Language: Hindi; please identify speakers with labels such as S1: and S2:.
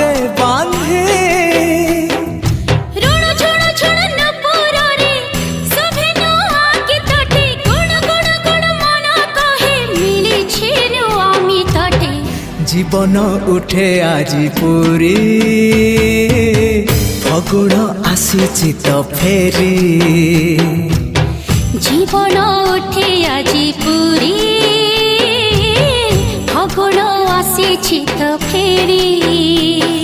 S1: हाथे बांधे जीवन उठे आजी पूरी फगुण आसी तो फेरी
S2: जीवन उठे आजी पूरी फगुण आसी तो फेरी।